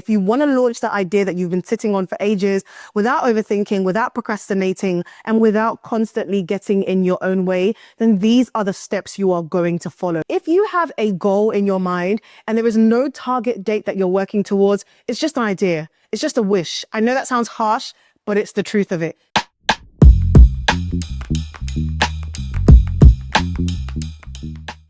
If you want to launch that idea that you've been sitting on for ages without overthinking, without procrastinating, and without constantly getting in your own way, then these are the steps you are going to follow. If you have a goal in your mind and there is no target date that you're working towards, it's just an idea. It's just a wish. I know that sounds harsh, but it's the truth of it.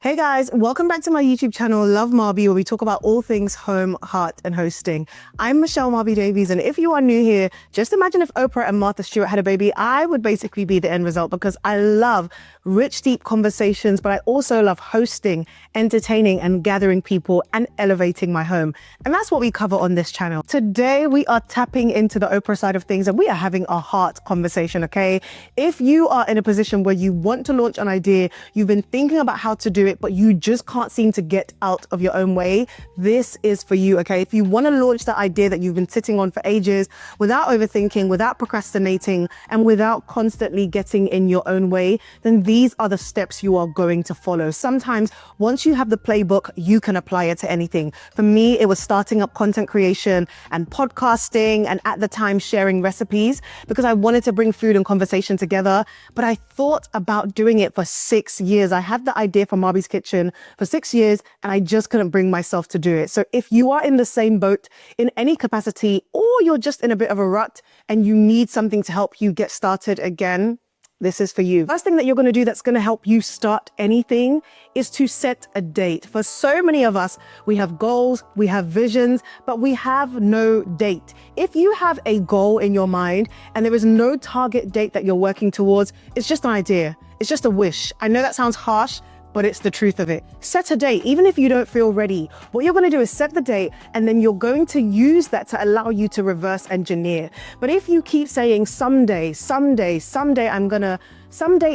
Hey guys, welcome back to my YouTube channel, Love Marbie, where we talk about all things home, heart, and hosting. I'm Michelle Marbie Davies, and if you are new here, just imagine if Oprah and Martha Stewart had a baby. I would basically be the end result because I love rich, deep conversations, but I also love hosting, entertaining, and gathering people and elevating my home. And that's what we cover on this channel. Today, we are tapping into the Oprah side of things and we are having a heart conversation, okay? If you are in a position where you want to launch an idea, you've been thinking about how to do it, but you just can't seem to get out of your own way, this is for you, okay? If you want to launch that idea that you've been sitting on for ages without overthinking, without procrastinating, and without constantly getting in your own way, then these are the steps you are going to follow. Sometimes once you have the playbook, you can apply it to anything. For me, it was starting up content creation and podcasting, and at the time sharing recipes because I wanted to bring food and conversation together. But I thought about doing it for 6 years. I had the idea for Marbie's Kitchen for 6 years and I just couldn't bring myself to do it. So if you are in the same boat in any capacity, or you're just in a bit of a rut and you need something to help you get started again, this is for you. First thing that you're going to do that's going to help you start anything is to set a date. For so many of us, we have goals, we have visions, but we have no date. If you have a goal in your mind and there is no target date that you're working towards, it's just an idea. It's just a wish. I know that sounds harsh, but it's the truth of it. Set a date, even if you don't feel ready. What you're going to do is set the date, and then you're going to use that to allow you to reverse engineer. But if you keep saying someday, someday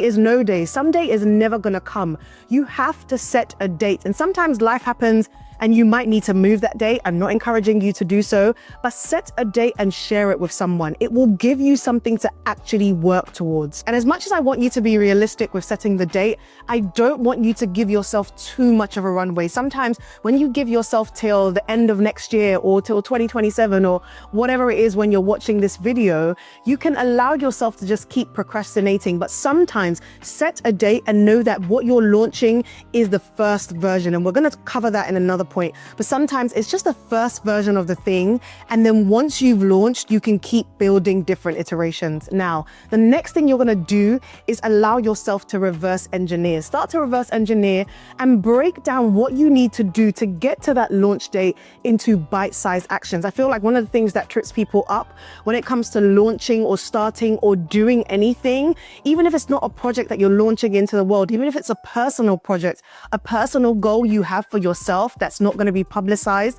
is no day, someday is never going to come. You have to set a date. And sometimes life happens and you might need to move that date. I'm not encouraging you to do so, but set a date and share it with someone. It will give you something to actually work towards. And as much as I want you to be realistic with setting the date, I don't want you to give yourself too much of a runway. Sometimes when you give yourself till the end of next year or till 2027 or whatever it is when you're watching this video, you can allow yourself to just keep procrastinating. But sometimes set a date and know that what you're launching is the first version. And we're going to cover that in another point. But sometimes it's just the first version of the thing. And then once you've launched, you can keep building different iterations. Now, the next thing you're going to do is allow yourself to reverse engineer. Start to reverse engineer and break down what you need to do to get to that launch date into bite-sized actions. I feel like one of the things that trips people up when it comes to launching or starting or doing anything, even if it's not a project that you're launching into the world, even if it's a personal project, a personal goal you have for yourself that's not going to be publicized,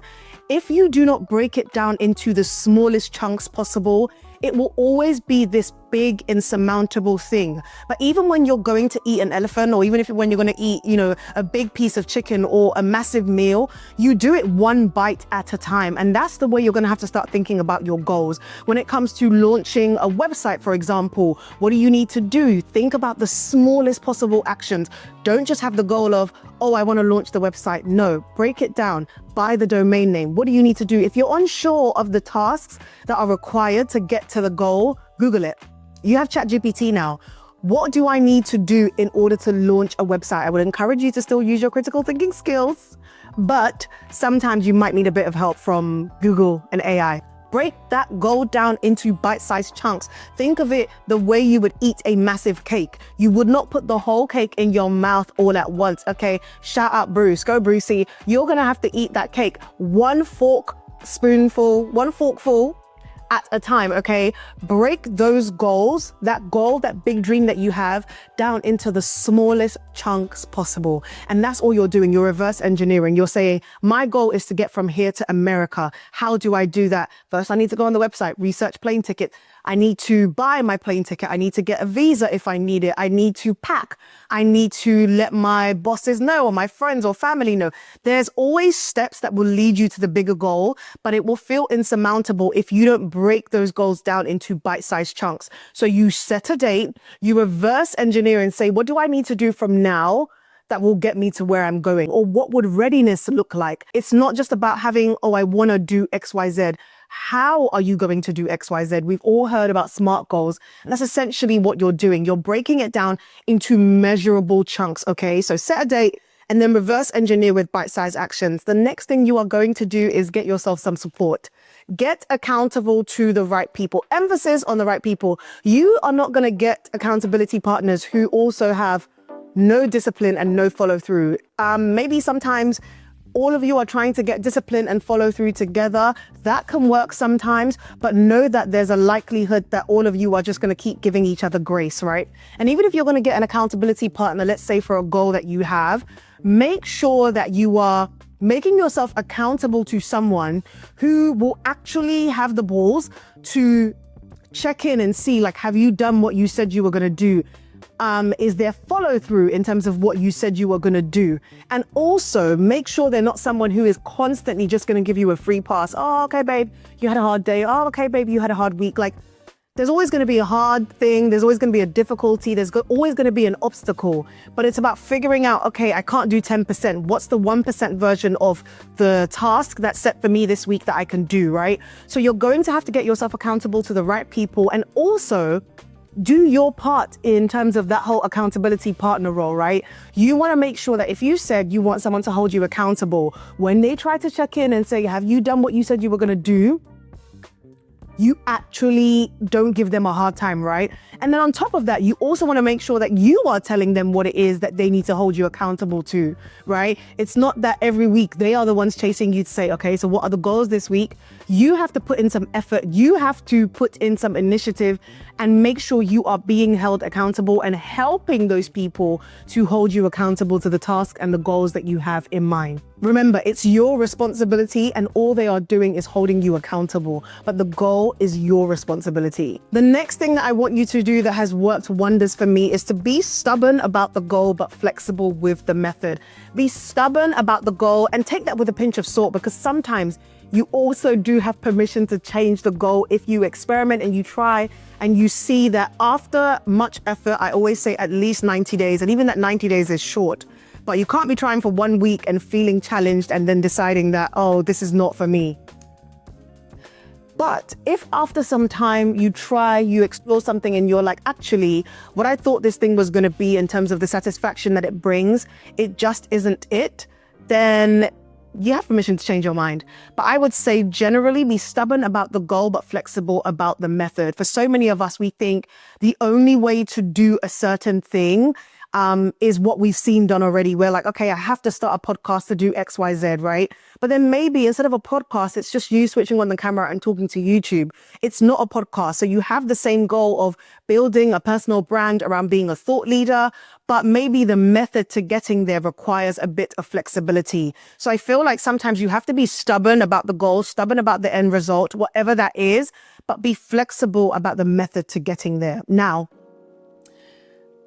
if you do not break it down into the smallest chunks possible, it will always be this big insurmountable thing. But even when you're going to eat an elephant, or even when you're going to eat, a big piece of chicken or a massive meal, you do it one bite at a time. And that's the way you're going to have to start thinking about your goals. When it comes to launching a website, for example, what do you need to do? Think about the smallest possible actions. Don't just have the goal of, oh, I want to launch the website. No, break it down. Buy the domain name. What do you need to do? If you're unsure of the tasks that are required to get to the goal, Google it. You have ChatGPT now. What do I need to do in order to launch a website? I would encourage you to still use your critical thinking skills, but sometimes you might need a bit of help from Google and AI. Break that goal down into bite-sized chunks. Think of it the way you would eat a massive cake. You would not put the whole cake in your mouth all at once, okay? Shout out Bruce, go Brucey. You're gonna have to eat that cake one forkful at a time, okay? Break those goals, that goal, that big dream that you have, down into the smallest chunks possible. And that's all you're doing. You're reverse engineering. You're saying, my goal is to get from here to America. How do I do that? First, I need to go on the website, research plane ticket. I need to buy my plane ticket. I need to get a visa if I need it. I need to pack. I need to let my bosses know, or my friends or family know. There's always steps that will lead you to the bigger goal, but it will feel insurmountable if you don't break those goals down into bite-sized chunks. So you set a date, you reverse engineer and say, what do I need to do from now that will get me to where I'm going? Or what would readiness look like? It's not just about having, oh, I want to do XYZ. How are you going to do XYZ? We've all heard about SMART goals. And that's essentially what you're doing. You're breaking it down into measurable chunks. Okay, so set a date and then reverse engineer with bite-sized actions. The next thing you are going to do is get yourself some support. Get accountable to the right people. Emphasis on the right people. You are not going to get accountability partners who also have no discipline and no follow through. Maybe sometimes all of you are trying to get discipline and follow through together. That can work sometimes, but know that there's a likelihood that all of you are just going to keep giving each other grace, right? And even if you're going to get an accountability partner, let's say for a goal that you have, make sure that you are making yourself accountable to someone who will actually have the balls to check in and see, like, have you done what you said you were going to do? Is there follow through in terms of what you said you were going to do? And also make sure they're not someone who is constantly just going to give you a free pass. Oh, okay, babe, you had a hard day. Oh, okay, babe, you had a hard week. Like, there's always going to be a hard thing. There's always going to be a difficulty. There's always going to be an obstacle. But it's about figuring out, okay, I can't do 10%. What's the 1% version of the task that's set for me this week that I can do, right? So you're going to have to get yourself accountable to the right people, and also do your part in terms of that whole accountability partner role, right? You want to make sure that if you said you want someone to hold you accountable, when they try to check in and say, have you done what you said you were going to do? You actually don't give them a hard time, right? And then on top of that, you also want to make sure that you are telling them what it is that they need to hold you accountable to, right? It's not that every week they are the ones chasing you to say, okay, so what are the goals this week? You have to put in some effort. You have to put in some initiative and make sure you are being held accountable and helping those people to hold you accountable to the task and the goals that you have in mind. Remember, it's your responsibility and all they are doing is holding you accountable, but the goal is your responsibility. The next thing that I want you to do that has worked wonders for me is to be stubborn about the goal, but flexible with the method. Be stubborn about the goal and take that with a pinch of salt, because sometimes you also do have permission to change the goal if you experiment and you try and you see that after much effort. I always say at least 90 days, and even that 90 days is short. But you can't be trying for 1 week and feeling challenged and then deciding that, oh, this is not for me. But if after some time you try, you explore something and you're like, actually, what I thought this thing was going to be in terms of the satisfaction that it brings, it just isn't it, then you have permission to change your mind. But I would say generally be stubborn about the goal, but flexible about the method. For so many of us, we think the only way to do a certain thing is what we've seen done already. We're like, okay, I have to start a podcast to do X, Y, Z, right? But then maybe instead of a podcast, it's just you switching on the camera and talking to YouTube. It's not a podcast. So you have the same goal of building a personal brand around being a thought leader, but maybe the method to getting there requires a bit of flexibility. So I feel like sometimes you have to be stubborn about the goal, stubborn about the end result, whatever that is, but be flexible about the method to getting there. Now,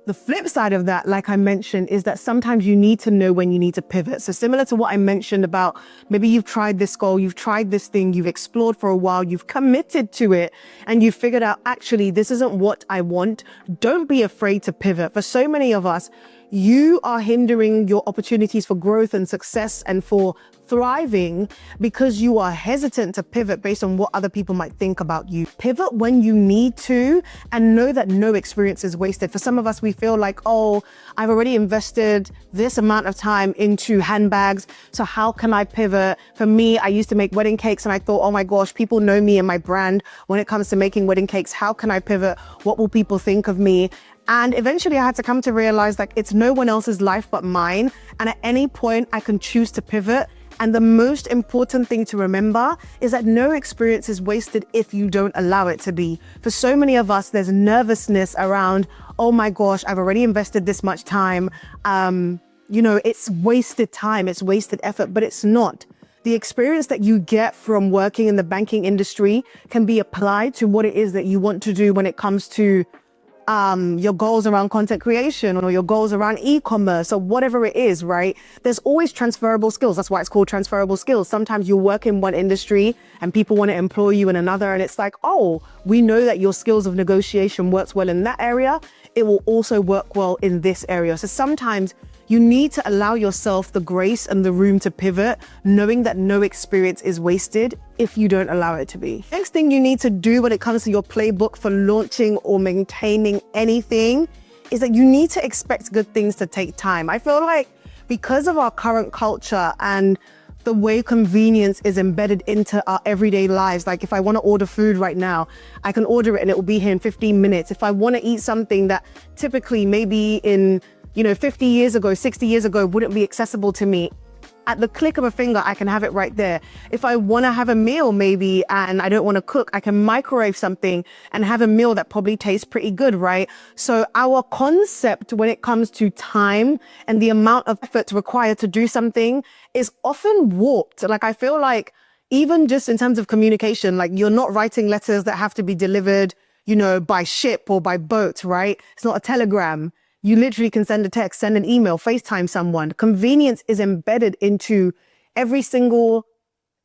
the flip side of that, like I mentioned, is that sometimes you need to know when you need to pivot. So similar to what I mentioned about maybe you've tried this goal, you've tried this thing, you've explored for a while, you've committed to it, and you've figured out, actually, this isn't what I want. Don't be afraid to pivot. For so many of us, you are hindering your opportunities for growth and success and for thriving because you are hesitant to pivot based on what other people might think about you. Pivot when you need to, and know that no experience is wasted. For some of us, we feel like, oh, I've already invested this amount of time into handbags, so how can I pivot? For me, I used to make wedding cakes and I thought, oh my gosh, people know me and my brand when it comes to making wedding cakes. How can I pivot? What will people think of me? And eventually I had to come to realize, like, it's no one else's life but mine. And at any point I can choose to pivot. And the most important thing to remember is that no experience is wasted if you don't allow it to be. For so many of us, there's nervousness around, oh my gosh, I've already invested this much time. It's wasted time, it's wasted effort, but it's not. The experience that you get from working in the banking industry can be applied to what it is that you want to do when it comes to your goals around content creation or your goals around e-commerce or whatever it is, right? There's always transferable skills. That's why it's called transferable skills. Sometimes you work in one industry and people want to employ you in another. And it's like, oh, we know that your skills of negotiation works well in that area. It will also work well in this area. So sometimes You need to allow yourself the grace and the room to pivot, knowing that no experience is wasted if you don't allow it to be. Next thing you need to do when it comes to your playbook for launching or maintaining anything is that you need to expect good things to take time. I feel like because of our current culture and the way convenience is embedded into our everyday lives. Like if I want to order food right now, I can order it and it will be here in 15 minutes. If I want to eat something that typically maybe in, 50 years ago, 60 years ago wouldn't be accessible to me, at the click of a finger, I can have it right there. If I want to have a meal maybe and I don't want to cook, I can microwave something and have a meal that probably tastes pretty good, right? So our concept when it comes to time and the amount of effort required to do something is often warped. Like I feel like even just in terms of communication, like you're not writing letters that have to be delivered, by ship or by boat, right? It's not a telegram. You literally can send a text, send an email, FaceTime someone. Convenience is embedded into every single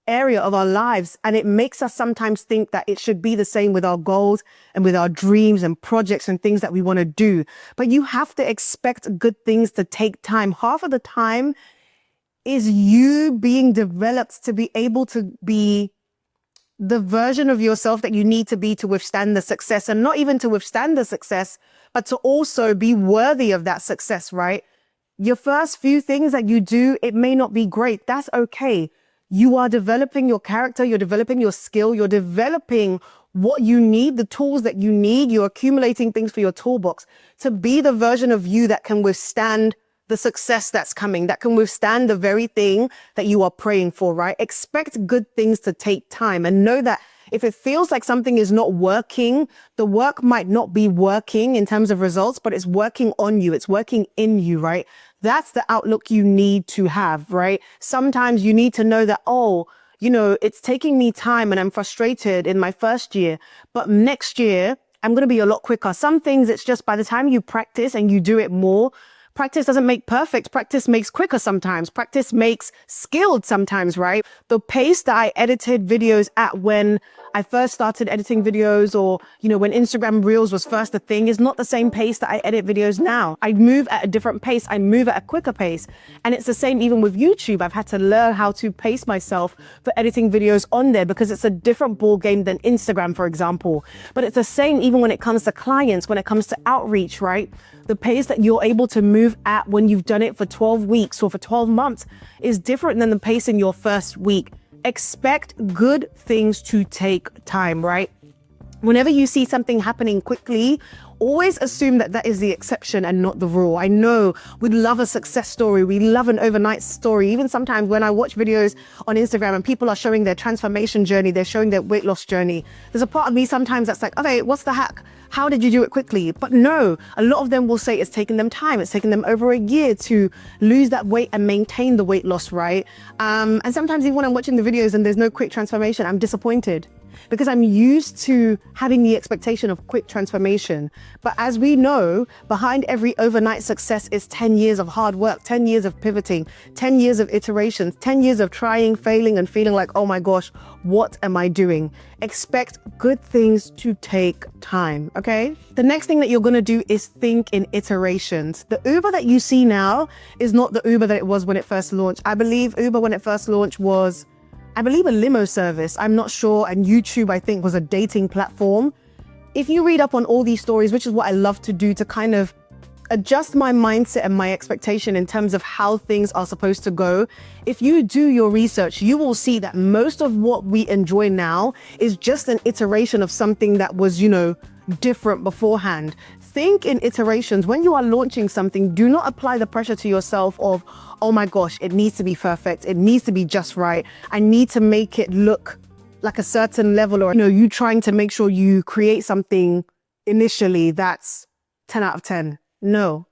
area of our lives. And it makes us sometimes think that it should be the same with our goals and with our dreams and projects and things that we want to do. But you have to expect good things to take time. Half of the time is you being developed to be able to be the version of yourself that you need to be to withstand the success, and not even to withstand the success, but to also be worthy of that success, right? Your first few things that you do, it may not be great. That's okay. You are developing your character. You're developing your skill. You're developing what you need, the tools that you need. You're accumulating things for your toolbox to be the version of you that can withstand the success that's coming, that can withstand the very thing that you are praying for, right? Expect good things to take time and know that if it feels like something is not working, the work might not be working in terms of results, but it's working on you. It's working in you, right? That's the outlook you need to have, right? Sometimes you need to know that, it's taking me time and I'm frustrated in my first year, but next year I'm going to be a lot quicker. Some things, it's just by the time you practice and you do it more, practice doesn't make perfect. Practice makes quicker sometimes. Practice makes skilled sometimes, right? The pace that I edited videos at when I first started editing videos, or, when Instagram Reels was first a thing, is not the same pace that I edit videos now. I move at a different pace. I move at a quicker pace. And it's the same even with YouTube. I've had to learn how to pace myself for editing videos on there because it's a different ball game than Instagram, for example. But it's the same even when it comes to clients, when it comes to outreach, right? The pace that you're able to move at when you've done it for 12 weeks or for 12 months is different than the pace in your first week. Expect good things to take time, right? Whenever you see something happening quickly, always assume that that is the exception and not the rule. I know we love a success story. We love an overnight story. Even sometimes when I watch videos on Instagram and people are showing their transformation journey, they're showing their weight loss journey. There's a part of me sometimes that's like, okay, what's the hack? How did you do it quickly? But no, a lot of them will say it's taken them time. It's taken them over a year to lose that weight and maintain the weight loss, right? And sometimes even when I'm watching the videos and there's no quick transformation, I'm disappointed because I'm used to having the expectation of quick transformation. But as we know, behind every overnight success is 10 years of hard work, 10 years of pivoting, 10 years of iterations, 10 years of trying, failing, and feeling like, oh my gosh, what am I doing? Expect good things to take time, okay? The next thing that you're gonna do is think in iterations. The Uber that you see now is not the Uber that it was when it first launched. I believe Uber when it first launched was, a limo service. I'm not sure. And YouTube, I think, was a dating platform. If you read up on all these stories, which is what I love to do to kind of adjust my mindset and my expectation in terms of how things are supposed to go. If you do your research, you will see that most of what we enjoy now is just an iteration of something that was, different beforehand. Think in iterations. When you are launching something, do not apply the pressure to yourself of, oh my gosh, it needs to be perfect. It needs to be just right. I need to make it look like a certain level, or, you trying to make sure you create something initially that's 10 out of 10. No.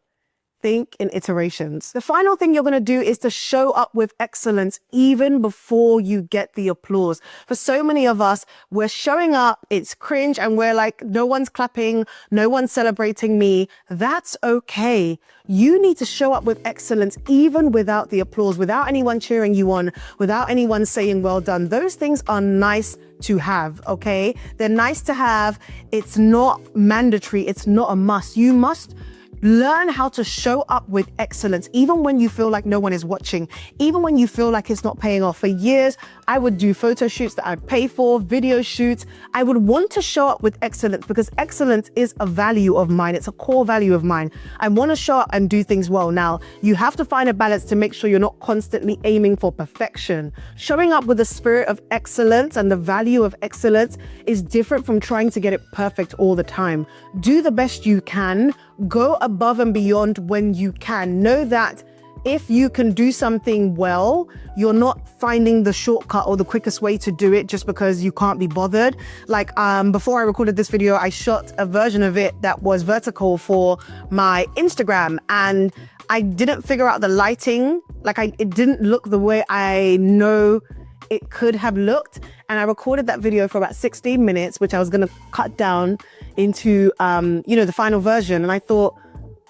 Think in iterations. The final thing you're going to do is to show up with excellence even before you get the applause. For so many of us, we're showing up, it's cringe, and we're like, no one's clapping, no one's celebrating me. That's okay. You need to show up with excellence even without the applause, without anyone cheering you on, without anyone saying well done. Those things are nice to have, okay? They're nice to have. It's not mandatory. It's not a must. You must Learn how to show up with excellence, even when you feel like no one is watching, even when you feel like it's not paying off. For years, I would do photo shoots that I'd pay for, video shoots. I would want to show up with excellence because excellence is a value of mine. It's a core value of mine. I want to show up and do things well. Now, you have to find a balance to make sure you're not constantly aiming for perfection. Showing up with the spirit of excellence and the value of excellence is different from trying to get it perfect all the time. Do the best you can. Go above and beyond when you can. Know that if you can do something well, you're not finding the shortcut or the quickest way to do it just because you can't be bothered. Like before I recorded this video, I shot a version of it that was vertical for my Instagram, and I didn't figure out the lighting. It didn't look the way I know it could have looked. And I recorded that video for about 16 minutes, which I was going to cut down into, the final version. And I thought,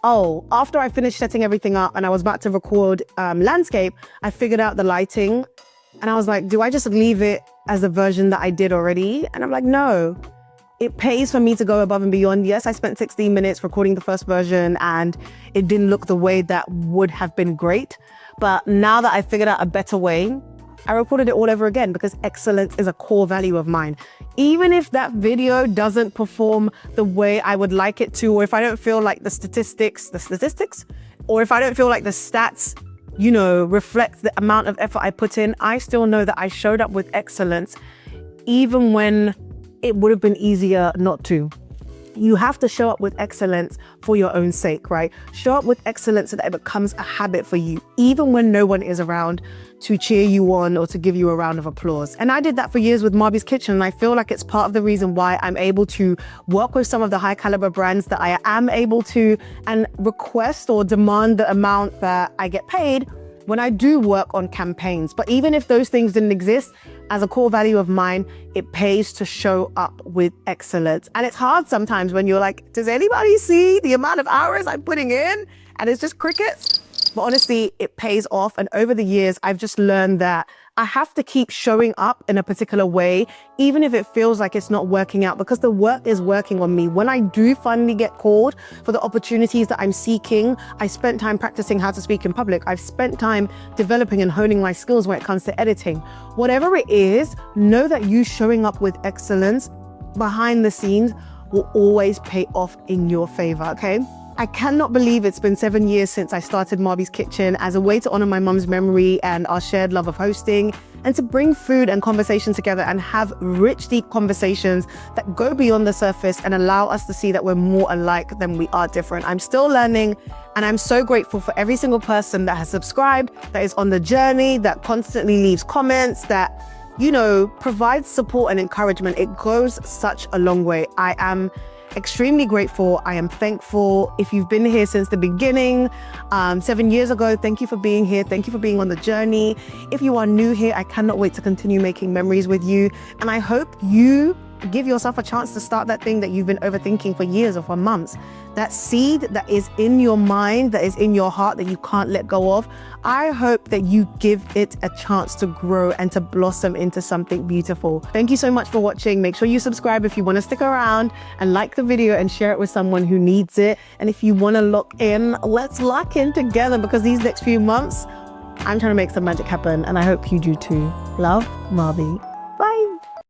oh, after I finished setting everything up and I was about to record landscape, I figured out the lighting. And I was like, do I just leave it as the version that I did already? And I'm like, no, it pays for me to go above and beyond. Yes, I spent 16 minutes recording the first version and it didn't look the way that would have been great. But now that I figured out a better way, I recorded it all over again because excellence is a core value of mine. Even if that video doesn't perform the way I would like it to, or if I don't feel like the statistics, or if I don't feel like the stats, reflect the amount of effort I put in, I still know that I showed up with excellence, even when it would have been easier not to. You have to show up with excellence for your own sake, right? Show up with excellence so that it becomes a habit for you, even when no one is around to cheer you on or to give you a round of applause. And I did that for years with Marbie's Kitchen. And I feel like it's part of the reason why I'm able to work with some of the high caliber brands that I am able to and request or demand the amount that I get paid when I do work on campaigns. But even if those things didn't exist, as a core value of mine, it pays to show up with excellence. And it's hard sometimes when you're like, does anybody see the amount of hours I'm putting in? And it's just crickets. But honestly, it pays off. And over the years, I've just learned that I have to keep showing up in a particular way, even if it feels like it's not working out, because the work is working on me. When I do finally get called for the opportunities that I'm seeking, I spent time practicing how to speak in public. I've spent time developing and honing my skills when it comes to editing. Whatever it is, know that you showing up with excellence behind the scenes will always pay off in your favor, okay? I cannot believe it's been 7 years since I started Marbie's Kitchen as a way to honor my mum's memory and our shared love of hosting, and to bring food and conversation together and have rich, deep conversations that go beyond the surface and allow us to see that we're more alike than we are different. I'm still learning, and I'm so grateful for every single person that has subscribed, that is on the journey, that constantly leaves comments, that provides support and encouragement. It goes such a long way. I am extremely grateful. I am thankful. If you've been here since the beginning, 7 years ago, thank you for being here. Thank you for being on the journey. If you are new here, I cannot wait to continue making memories with you. And I hope you give yourself a chance to start that thing that you've been overthinking for years or for months. That seed that is in your mind, that is in your heart, that you can't let go of. I hope that you give it a chance to grow and to blossom into something beautiful. Thank you so much for watching. Make sure you subscribe if you want to stick around, and like the video and share it with someone who needs it. And if you want to lock in, let's lock in together, because these next few months, I'm trying to make some magic happen, and I hope you do too. Love, Marbie.